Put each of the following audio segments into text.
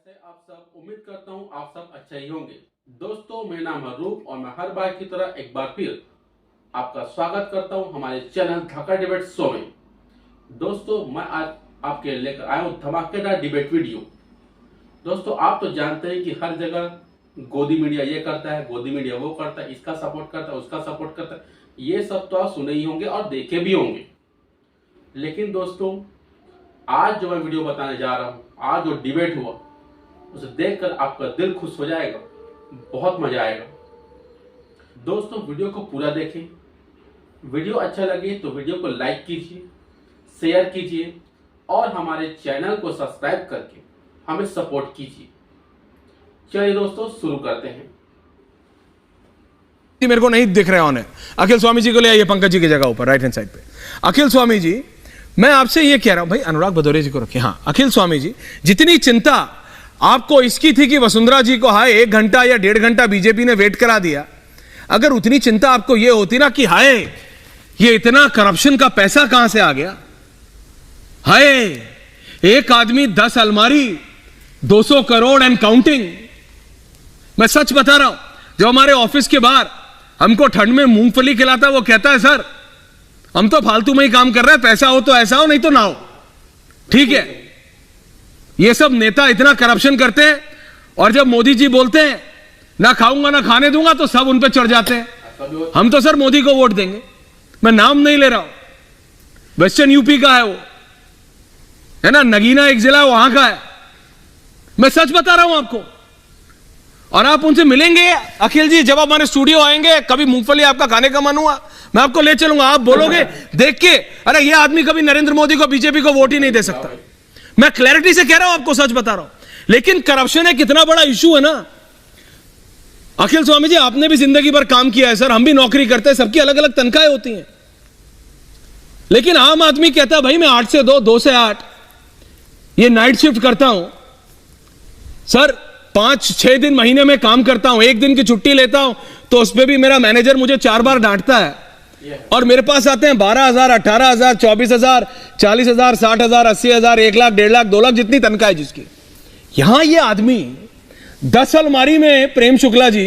कैसे आप सब। उम्मीद करता हूँ आप सब अच्छे ही होंगे। दोस्तों, मेरा नाम है रूप और मैं हर बार की तरह एक बार फिर आपका स्वागत करता हूँ हमारे चैनल धाकड़ डिबेट शो में। दोस्तों, मैं आज आपके लेकर आया हूँ धमाकेदार डिबेट वीडियो। दोस्तों, आप तो जानते हैं कि हर जगह गोदी मीडिया ये करता है, गोदी मीडिया वो करता है, इसका सपोर्ट करता है, उसका सपोर्ट करता है। ये सब तो आप सुने ही होंगे और देखे भी होंगे। लेकिन दोस्तों, आज जो मैं वीडियो बताने जा रहा हूँ, आज जो डिबेट हुआ उसे देखकर आपका दिल खुश हो जाएगा, बहुत मजा आएगा। दोस्तों, वीडियो को पूरा देखें। वीडियो अच्छा लगे तो वीडियो को लाइक कीजिए, शेयर कीजिए और हमारे चैनल को सब्सक्राइब करके हमें सपोर्ट कीजिए। चलिए दोस्तों, शुरू करते हैं। मेरे को नहीं दिख रहे होने। अखिल स्वामी जी को ले आइए पंकज जी की जगह ऊपर, राइट हैंड साइड पे। अखिल स्वामी जी, मैं आपसे ये कह रहा हूं, भाई अनुराग भदौरिया जी को रखिए। हाँ, अखिल स्वामी जी, जितनी चिंता आपको इसकी थी कि वसुंधरा जी को हाय 1 घंटा या 1.5 घंटा बीजेपी ने वेट करा दिया, अगर उतनी चिंता आपको ये होती ना कि हाय ये इतना करप्शन का पैसा कहां से आ गया, हाय एक आदमी 10 अलमारी 200 करोड़ एंड काउंटिंग। मैं सच बता रहा हूं, जो हमारे ऑफिस के बाहर हमको ठंड में मूंगफली खिलाता है, वो कहता है सर हम तो फालतू में ही काम कर रहे हैं, पैसा हो तो ऐसा हो, नहीं तो ना हो। ठीक है, ये सब नेता इतना करप्शन करते हैं और जब मोदी जी बोलते हैं ना खाऊंगा ना खाने दूंगा तो सब उन पे चढ़ जाते हैं। हम तो सर मोदी को वोट देंगे। मैं नाम नहीं ले रहा हूं, वेस्टर्न यूपी का है वो, है ना, नगीना एक जिला वहां का है। मैं सच बता रहा हूं आपको। और आप उनसे मिलेंगे अखिल जी, जब आप हमारे स्टूडियो आएंगे, कभी मूंगफली आपका खाने का मन हुआ मैं आपको ले चलूंगा। आप बोलोगे देख के, अरे ये आदमी कभी नरेंद्र मोदी को, बीजेपी को वोट ही नहीं दे सकता। मैं क्लैरिटी से कह रहा हूं आपको, सच बता रहा हूं। लेकिन करप्शन एक कितना बड़ा इशू है ना। अखिल स्वामी जी, आपने भी जिंदगी भर काम किया है सर, हम भी नौकरी करते हैं, सबकी अलग अलग तनख्वाहें होती हैं। लेकिन आम आदमी कहता है भाई मैं 8 से 2, 2 से 8 ये नाइट शिफ्ट करता हूं सर, 5-6 दिन महीने में काम करता हूं, 1 दिन की छुट्टी लेता हूं तो उस पर भी मेरा मैनेजर मुझे 4 बार डांटता है। और मेरे पास आते हैं 12,000, 18,000, 24,000, 40,000, 60,000, 80,000, 1 लाख, 1.5 लाख, 2 लाख, जितनी तनख्वाह है जिसकी। यहां ये आदमी 10 अलमारी में, प्रेम शुक्ला जी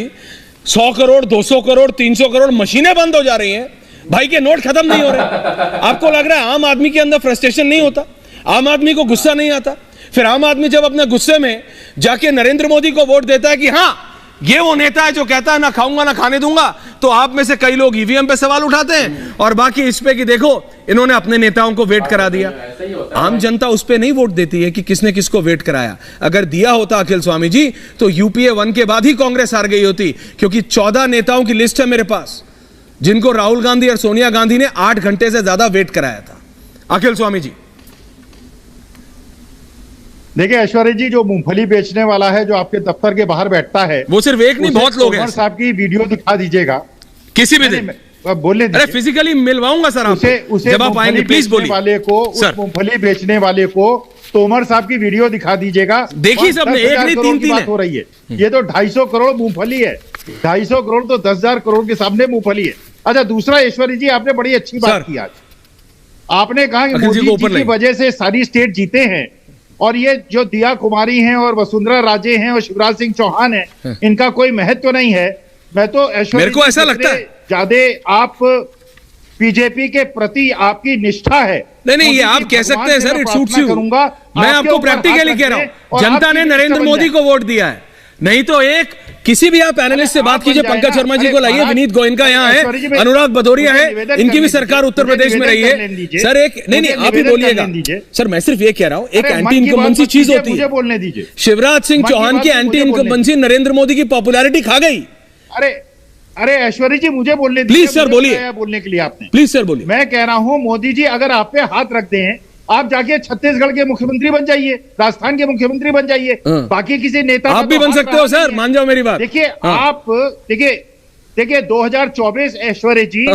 100 करोड़, 200 करोड़, 300 करोड़, मशीनें बंद हो जा रही हैं, भाई के नोट खत्म नहीं हो रहे। आपको लग रहा है आम आदमी के अंदर फ्रस्ट्रेशन नहीं होता, आम आदमी को गुस्सा नहीं आता? फिर आम आदमी जब अपने गुस्से में जाके नरेंद्र मोदी को वोट देता है कि हां ये वो नेता है जो कहता है ना खाऊंगा ना खाने दूंगा, तो आप में से कई लोग ईवीएम पे सवाल उठाते हैं और बाकी इस पे कि देखो इन्होंने अपने नेताओं को वेट करा दिया। आम जनता उस पे नहीं वोट देती है कि किसने किसको वेट कराया। अगर दिया होता अखिल स्वामी जी तो यूपीए 1 के बाद ही कांग्रेस हार गई होती, क्योंकि 14 नेताओं की लिस्ट है मेरे पास जिनको राहुल गांधी और सोनिया गांधी ने 8 घंटे से ज्यादा वेट कराया था। अखिल स्वामी जी, देखिए ऐश्वर्या जी, जो मूंगफली बेचने वाला है जो आपके दफ्तर के बाहर बैठता है, वो सिर्फ एक नहीं, बहुत लोग हैं। तोमर साहब की वीडियो दिखा दीजिएगा किसी भी दिन, बोलने दीजिए। अरे फिजिकली मिलवाऊंगा सर आपसे, उसे जब आप आएंगे प्लीज बोलिए। वाले को, उस मूंगफली बेचने वाले को तोमर साहब की वीडियो दिखा दीजिएगा। देखिए सबने, एक नहीं 3 बात हो रही है। ये तो 250 करोड़ मूंगफली है, 250 करोड़ तो 10,000 करोड़ के सामने मूंगफली है। अच्छा, दूसरा ऐश्वर्या जी, आपने बड़ी अच्छी बात की आज। आपने कहा कि मोदी जी की वजह से सारी स्टेट जीते हैं, और ये जो दिया कुमारी हैं और वसुंधरा राजे हैं और शिवराज सिंह चौहान हैं, इनका कोई महत्व नहीं है। मैं तो मेरे को ऐसा लगता है ज्यादा आप बीजेपी के प्रति आपकी निष्ठा है। नहीं, ये आप कह सकते हैं सर, इट सूट्स यू। मैं आपको प्रैक्टिकली कह रहा हूं, जनता ने नरेंद्र मोदी को वोट दिया है, नहीं तो एक किसी भी आप एनालिस्ट से बात कीजिए, पंकज शर्मा जी को लाइए, विनीत गोयनका यहाँ है, अनुराग भदौरिया है, इनकी भी सरकार उत्तर प्रदेश में रही है सर। एक नहीं, आप ही बोलिएगा सर, मैं सिर्फ ये कह रहा हूं, एक एंटी इनकम्बेंसी चीज होती है। बोलने दीजिए। शिवराज सिंह चौहान की एंटी इनकम्बेंसी नरेंद्र मोदी की पॉपुलैरिटी खा गई। अरे ऐश्वर्या जी, मुझे बोलने दीजिए। प्लीज सर बोलिए, बोलने के लिए आपने, प्लीज सर बोलिए। मैं कह रहा हूं, मोदी जी अगर आप पे हाथ रखते हैं, आप जाके छत्तीसगढ़ के मुख्यमंत्री बन जाइए, राजस्थान के मुख्यमंत्री बन जाइए, बाकी किसी नेता आप भी बन सकते हो सर, मान जाओ मेरी बात। देखिए आप, देखिए 2024 ऐश्वर्या जी,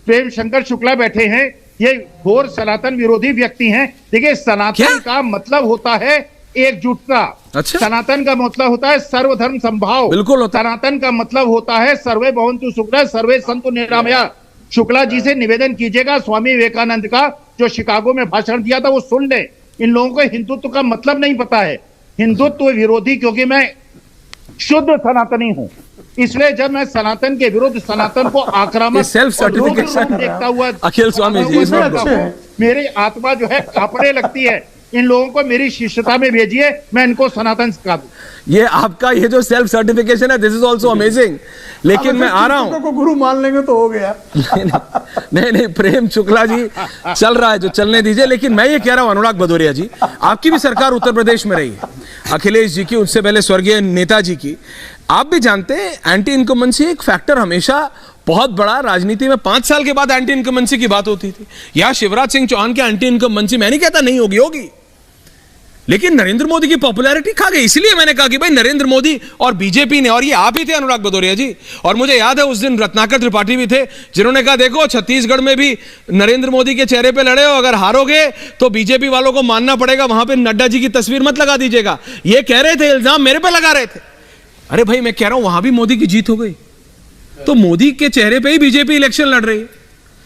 प्रेम शंकर शुक्ला बैठे हैं, ये घोर सनातन विरोधी व्यक्ति हैं। देखिए सनातन का मतलब होता है एकजुटता। अच्छा? सनातन का मतलब होता है सर्वधर्म संभाव। बिल्कुल। सनातन का मतलब होता है सर्वे भवन्तु सुखिनः सर्वे सन्तु निरामया। शुक्ला जी से निवेदन कीजिएगा, स्वामी विवेकानंद का जो शिकागो में भाषण दिया था वो सुन ले। इन लोगों को हिंदुत्व का मतलब नहीं पता है। हिंदुत्व विरोधी, क्योंकि मैं शुद्ध सनातनी हूं, इसलिए जब मैं सनातन के विरुद्ध, सनातन को आक्रामक सेल्फ सर्टिफिकेशन देखता हुआ अखिल Swami ji is not good. मेरी आत्मा जो है कांपने लगती है। इन लोगों को मेरी शिष्यता में भेजिए, मैं इनको सनातन सिखा दूं। ये आपका ये जो सेल्फ सर्टिफिकेशन है, दिस इज ऑल्सो अमेजिंग। लेकिन मैं आ रहा हूं, को गुरु मान लेंगे तो हो गया। नहीं, प्रेम शुक्ला जी चल रहा है जो चलने दीजिए। लेकिन मैं ये कह रहा हूं अनुराग भदौरिया जी, आपकी भी सरकार उत्तर प्रदेश में रही है, अखिलेश जी की, उससे पहले स्वर्गीय नेताजी की। आप भी जानते हैं एंटी इनकम्बेंसी एक फैक्टर हमेशा बहुत बड़ा राजनीति में 5 साल के बाद एंटी इनकम्बेंसी की बात होती थी। या शिवराज सिंह चौहान के एंटी इनकम्बेंसी, मैं नहीं कहता नहीं होगी, लेकिन नरेंद्र मोदी की पॉपुलैरिटी खा गई। इसलिए मैंने कहा कि भाई नरेंद्र मोदी और बीजेपी ने, और ये आप ही थे अनुराग भदौरिया जी, और मुझे याद है उस दिन रत्नाकर त्रिपाठी भी थे जिन्होंने कहा देखो छत्तीसगढ़ में भी नरेंद्र मोदी के चेहरे पे लड़े हो, अगर हारोगे तो बीजेपी वालों को मानना पड़ेगा, वहां पे नड्डा जी की तस्वीर मत लगा दीजिएगा। ये कह रहे थे, इल्जाम मेरे पे लगा रहे थे। अरे भाई मैं कह रहा हूं वहां भी मोदी की जीत हो गई, तो मोदी के चेहरे पे ही बीजेपी इलेक्शन लड़ रही है,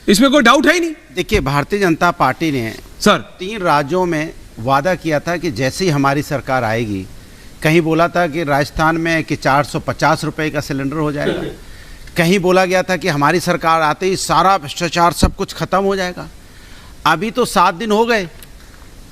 इसमें कोई डाउट है ही नहीं। देखिए, भारतीय जनता पार्टी ने सर 3 राज्यों में वादा किया था कि जैसे ही हमारी सरकार आएगी, कहीं बोला था कि राजस्थान में कि 450 रुपए का सिलेंडर हो जाएगा, कहीं बोला गया था कि हमारी सरकार आते ही सारा भ्रष्टाचार सब कुछ खत्म हो जाएगा। अभी तो 7 दिन हो गए।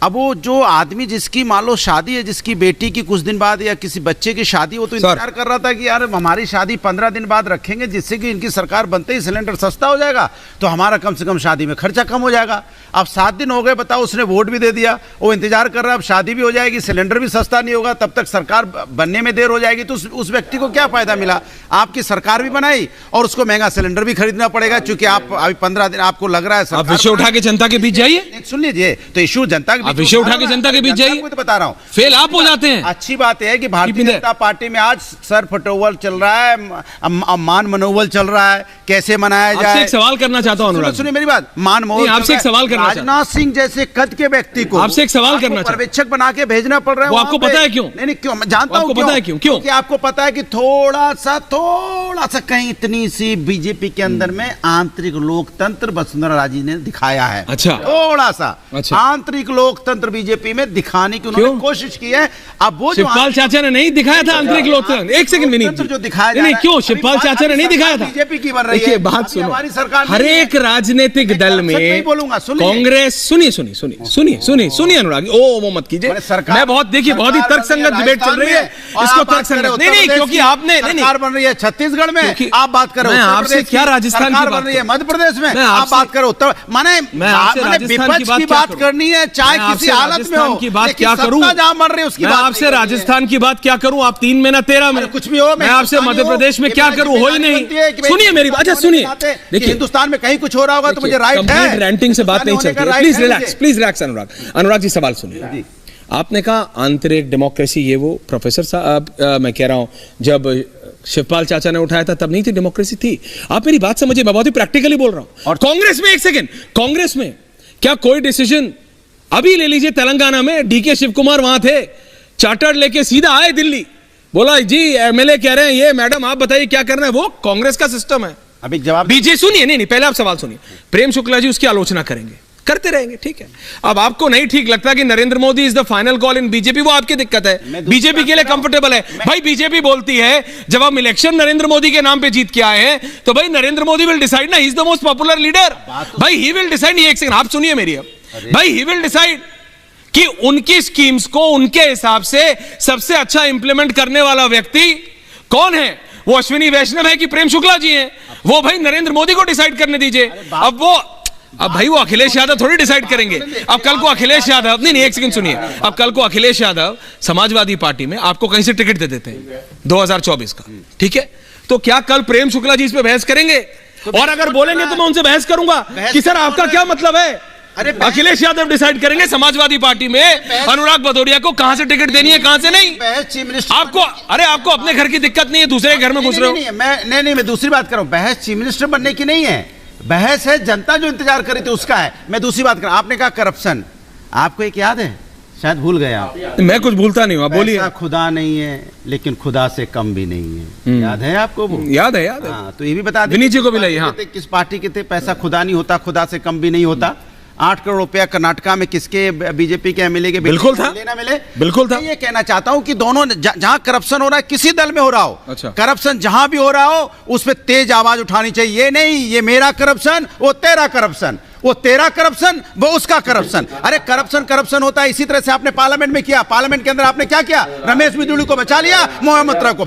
अब वो जो आदमी जिसकी मान लो शादी है, जिसकी बेटी की कुछ दिन बाद या किसी बच्चे की शादी, वो तो इंतजार कर रहा था कि यार हमारी शादी 15 दिन बाद रखेंगे जिससे कि इनकी सरकार बनते ही सिलेंडर सस्ता हो जाएगा, तो हमारा कम से कम शादी में खर्चा कम हो जाएगा। अब 7 दिन हो गए, बताओ, उसने वोट भी दे दिया, वो इंतजार कर रहा है, अब शादी भी हो जाएगी, सिलेंडर भी सस्ता नहीं होगा, तब तक सरकार बनने में देर हो जाएगी, तो उस व्यक्ति को क्या फायदा मिला? आपकी सरकार भी बनाई और उसको महंगा सिलेंडर भी खरीदना पड़ेगा, क्योंकि आप अभी 15 दिन आपको लग रहा है। आप विषय उठा के जनता के बीच जाइए, सुन लीजिए, तो इश्यू जनता के विषय उठा के जनता के बीच जाइए, तो बता रहा हूँ, फेल आप हो जाते हैं। अच्छी बात है कि भारतीय जनता पार्टी में आज सर फटोवल चल रहा है, मान मनोवल चल रहा है, कैसे मनाया जाए। आपसे एक सवाल करना चाहता हूं अनुराग, सुनिए मेरी बात, मान मनोवल, आपसे एक सवाल करना चाहता हूं। राजनाथ सिंह जैसे कद के व्यक्ति को आपसे एक सवाल करना चाहता हूं, पर्यवेक्षक बना के भेजना पड़ रहा है। वो आपको पता है क्यों? नहीं क्यों, मैं जानता हूं पता है क्यों? क्योंकि आपको पता है कि थोड़ा सा कहीं इतनी सी बीजेपी के अंदर में आंतरिक लोकतंत्र वसुंधरा राजे ने दिखाया है। अच्छा, थोड़ा सा अच्छा, आंतरिक लोकतंत्र बीजेपी में दिखाने की उन्होंने कोशिश की है। अब वो शिवपाल चाचा ने नहीं दिखाया था आंतरिक लोकतंत्र, एक सेकंड विनीत, जो दिखाया नहीं क्यों शिवपाल चाचा ने नहीं दिखाया था? बीजेपी की बन रही है, देखिए बात सुनो, हमारी सरकार हर एक राजनीतिक दल में कांग्रेस, सुनिए अनुराग, ओ वो मत कीजिए, मैं बहुत, देखिए बहुत ही तर्कसंगत डिबेट चल रही है, इसको तर्कसंगत नहीं, क्योंकि आपने सरकार बन रही है छत्तीसगढ़ में, आप बात करो, मैं आपसे क्या राजस्थान की बन रही है मध्य प्रदेश में, आप बात करो उत्तर, माने विपक्ष की बात करनी है, चाहे किसी हालत में हो, की बात क्या करूं, जहां बन रही है उसकी मैं आपसे राजस्थान की बात क्या करूं? आप 3 में ना 13 में, कुछ भी हो, मैं आपसे मध्य प्रदेश में क्या करूं? हो ही नहीं। सुनिए मेरी बात, अच्छा सुनिए, देखिए हिंदुस्तान में कहीं कुछ हो रहा होगा तो मुझे राइट है, रैंटिंग से बात नहीं चलती, प्लीज रिलैक्स अनुराग जी, सवाल सुनिए। आपने कहा आंतरिक डेमोक्रेसी, ये वो प्रोफेसर साहब, मैं कह रहा हूं जब शिवपाल चाचा ने उठाया था तब नहीं थी, डेमोक्रेसी थी। आप मेरी बात समझिए, मैं बहुत ही प्रैक्टिकली बोल रहा हूं। और कांग्रेस में, एक सेकंड, कांग्रेस में क्या कोई डिसीजन, अभी ले लीजिए तेलंगाना में डीके शिव कुमार वहां थे, चार्टर्ड लेके सीधा आए दिल्ली, बोला जी एमएलए कह रहे हैं ये, मैडम आप बताइए क्या करना है, वो कांग्रेस का सिस्टम है। अभी जवाब बीजे, सुनिए, नहीं पहले आप सवाल सुनिए। प्रेम शुक्ला जी उसकी आलोचना करेंगे, करते रहेंगे, ठीक है। अब आपको नहीं ठीक लगता कि Narendra Modi is the final call in BJP, वो आपकी दिक्कत है, बीजेपी के लिए कंफर्टेबल है। भाई बीजेपी बोलती है जब हम इलेक्शन नरेंद्र मोदी के नाम पे जीत के आए हैं तो भाई नरेंद्र मोदी विल डिसाइड ना, he is the most popular leader, भाई ही विल डिसाइड। एक सेकंड आप सुनिए मेरी, अब भाई ही विल डिसाइड कि उनकी स्कीम्स को उनके हिसाब से सबसे अच्छा इंप्लीमेंट करने वाला व्यक्ति कौन है, वो अश्विनी वैष्णव है कि प्रेम शुक्ला जी हैं, वो भाई नरेंद्र मोदी को डिसाइड करने दीजिए। अब भाई वो अखिलेश यादव थोड़ी डिसाइड करेंगे। अब कल को अखिलेश यादव, नहीं एक सेकंड सुनिए, अब कल को अखिलेश यादव समाजवादी पार्टी में आपको कहीं से टिकट दे देते हैं 2024 का, ठीक है, तो क्या कल प्रेम शुक्ला जी इस पे बहस करेंगे? और अगर बोलेंगे तो मैं उनसे बहस करूंगा कि सर आपका क्या मतलब है? अखिलेश यादव डिसाइड करेंगे समाजवादी पार्टी में अनुराग भदौरिया को कहां से टिकट देनी है, कहां से नहीं। आपको, अरे आपको अपने घर की दिक्कत नहीं है, दूसरे घर में घुस रहे हो। मैं दूसरी बात कर रहा हूं, बहस चीफ मिनिस्टर बनने की नहीं है, बहस है जनता जो इंतजार करी थी उसका है। मैं दूसरी बात कर रहा हूं, आपने कहा करप्शन, आपको एक याद है, शायद भूल गए आप। मैं कुछ भूलता नहीं हूं, आप बोलिए। खुदा नहीं है लेकिन खुदा से कम भी नहीं है, याद है आपको? याद है, याद है। हाँ, तो ये भी बता दें, विनीत जी को भी लाइए। हाँ, किस पार्टी के थे, पैसा खुदा नहीं होता, खुदा से कम भी नहीं होता। 8 करोड़ रुपया कर्नाटका में किसके बीजेपी के एमएलए के बिल्कुल था, लेना मिले? बिल्कुल था। मैं ये कहना चाहता हूं कि दोनों जहां करप्शन हो रहा है, किसी दल में हो रहा हो, अच्छा। करप्शन जहां भी हो रहा हो उस पर तेज आवाज उठानी चाहिए। ये नहीं ये मेरा करप्शन, वो तेरा करप्शन, वो तेरा करप्शन, वो उसका करप्शन। अरे करप्शन होता है। इसी तरह से आपने पार्लियामेंट में किया, पार्लियामेंट के अंदर आपने क्या किया? रमेश बिदुड़ी को बचा लिया, मोहम्मद मत्रा को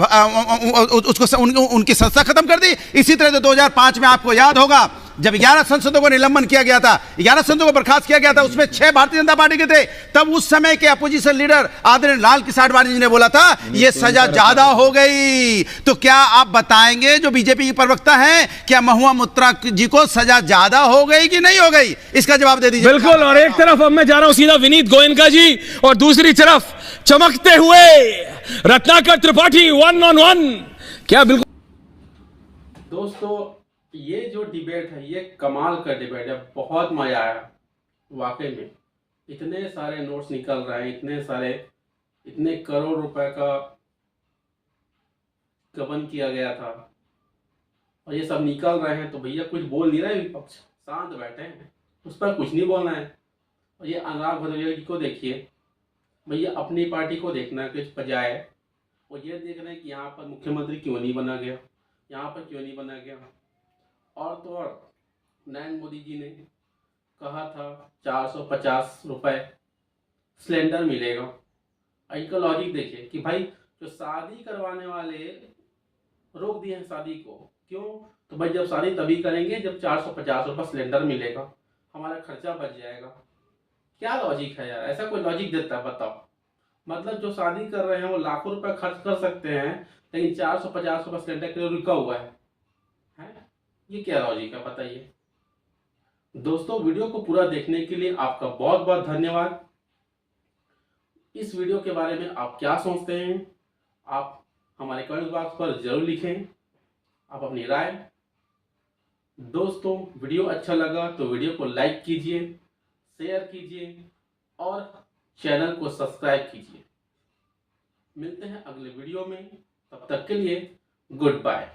उसको उनकी संस्था खत्म कर दी। इसी तरह से 2005 में आपको याद होगा जब 11 सांसदों को निलंबन किया गया था, 11 सांसदों को बर्खास्त किया गया था, उसमें 6 भारतीय जनता पार्टी के थे। तब उस समय के अपोजिशन लीडर आदरणीय लाल किसान आडवाणी जी ने बोला था ये सजा ज्यादा हो गई। तो क्या आप बताएंगे जो बीजेपी की प्रवक्ता हैं, क्या महुआ मुत्रा जी को सजा ज्यादा हो गई कि नहीं हो गई? इसका जवाब दे दीजिए। बिल्कुल। और एक तरफ अब मैं जा रहा हूं सीधा विनीत गोयनका जी, और दूसरी तरफ चमकते हुए रत्नाकर त्रिपाठी 1 on 1। क्या बिल्कुल दोस्तों ये जो डिबेट है ये कमाल का डिबेट है, बहुत मजा आया वाकई में। इतने सारे नोट्स निकल रहे हैं, इतने करोड़ रुपए का गबन किया गया था और ये सब निकल रहे हैं, तो भैया कुछ बोल नहीं रहे विपक्ष, शांत बैठे हैं, उस पर कुछ नहीं बोलना है। और ये अनुराग भदौरिया जी को देखिए भैया, अपनी पार्टी को देखना कुछ बजाय वो ये देख रहे हैं कि यहाँ पर मुख्यमंत्री क्यों नहीं बना गया, यहाँ पर क्यों नहीं बना गया। और तो और नरेंद्र मोदी जी ने कहा था 450 रुपए सिलेंडर मिलेगा। इनका लॉजिक देखिए कि भाई जो शादी करवाने वाले रोक दिए हैं शादी को, क्यों? तो भाई जब शादी तभी करेंगे जब 450 रुपये सिलेंडर मिलेगा, हमारा खर्चा बच जाएगा। क्या लॉजिक है यार? ऐसा कोई लॉजिक देता है? बताओ। मतलब जो शादी कर रहे हैं वो लाखों रुपए खर्च कर सकते हैं, लेकिन 450 रुपये सिलेंडर के लिए रुका हुआ है। ये क्या लॉजिक है बताइए। दोस्तों वीडियो को पूरा देखने के लिए आपका बहुत बहुत धन्यवाद। इस वीडियो के बारे में आप क्या सोचते हैं, आप हमारे कमेंट बॉक्स पर जरूर लिखें आप अपनी राय। दोस्तों वीडियो अच्छा लगा तो वीडियो को लाइक कीजिए, शेयर कीजिए और चैनल को सब्सक्राइब कीजिए। मिलते हैं अगले वीडियो में, तब तक के लिए गुड बाय।